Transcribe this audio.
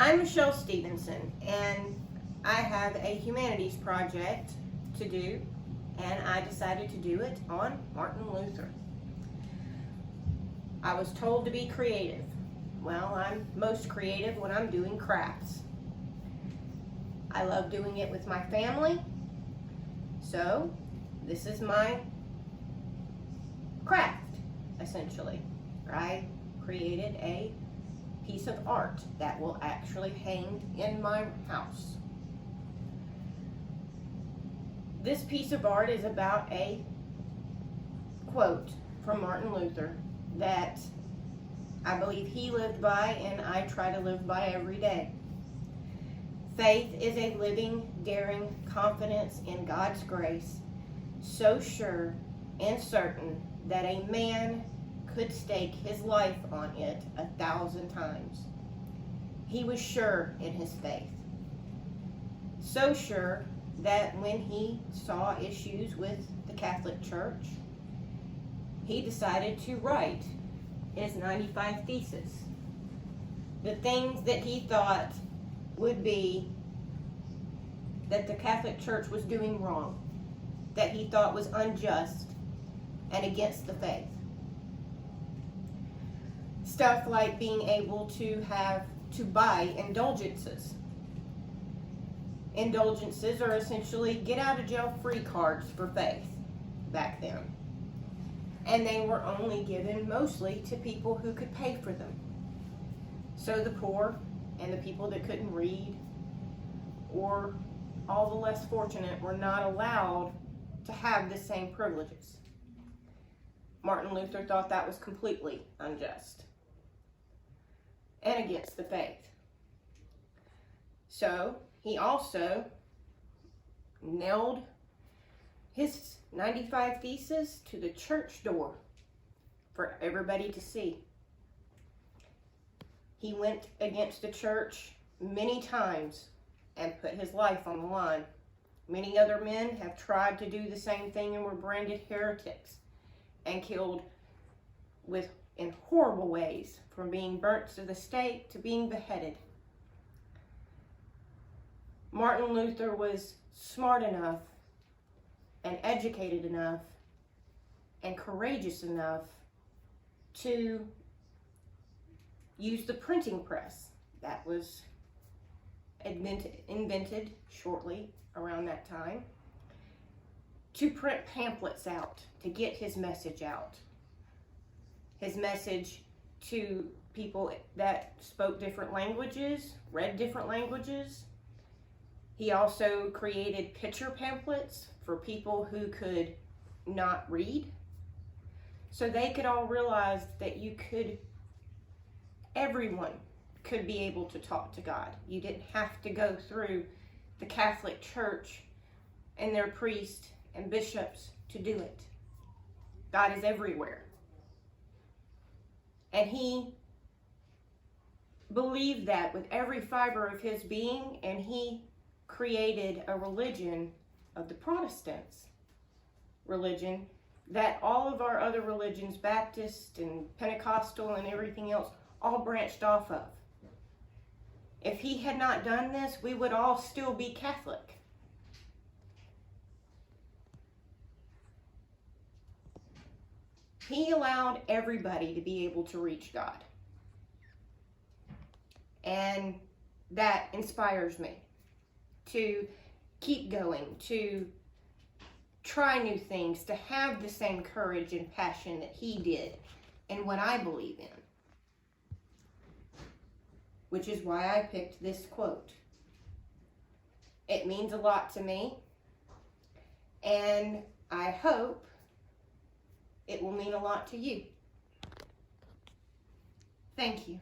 I'm Michelle Stevenson, and I have a humanities project to do, and I decided to do it on Martin Luther. I was told to be creative. Well, I'm most creative when I'm doing crafts. I love doing it with my family, so this is my craft, essentially. I created a piece of art that will actually hang in my house. This piece of art is about a quote from Martin Luther that I believe he lived by and I try to live by every day. Faith is a living, daring confidence in God's grace, so sure and certain that a man could stake his life on it 1,000 times. He was sure in his faith. So sure that when he saw issues with the Catholic Church, he decided to write his 95 Theses. The things that he thought would be that the Catholic Church was doing wrong, that he thought was unjust and against the faith. Stuff like being able to buy indulgences. Indulgences are essentially get out of jail free cards for faith back then. And they were only given mostly to people who could pay for them. So the poor and the people that couldn't read or all the less fortunate were not allowed to have the same privileges. Martin Luther thought that was completely unjust and against the faith. So he also nailed his 95 Theses to the church door for everybody to see. He went against the church many times and put his life on the line. Many other men have tried to do the same thing and were branded heretics and killed in horrible ways, from being burnt to the stake to being beheaded. Martin Luther was smart enough and educated enough and courageous enough to use the printing press that was invented shortly around that time to print pamphlets out, to get his message out. His message to people that spoke different languages, read different languages. He also created picture pamphlets for people who could not read, so they could all realize that everyone could be able to talk to God. You didn't have to go through the Catholic Church and their priests and bishops to do it. God is everywhere. And he believed that with every fiber of his being, and he created a religion of the Protestants religion that all of our other religions, Baptist and Pentecostal and everything else, all branched off of. If he had not done this, we would all still be Catholic. He allowed everybody to be able to reach God. And that inspires me to keep going, to try new things, to have the same courage and passion that he did and what I believe in. Which is why I picked this quote. It means a lot to me, and I hope it will mean a lot to you. Thank you.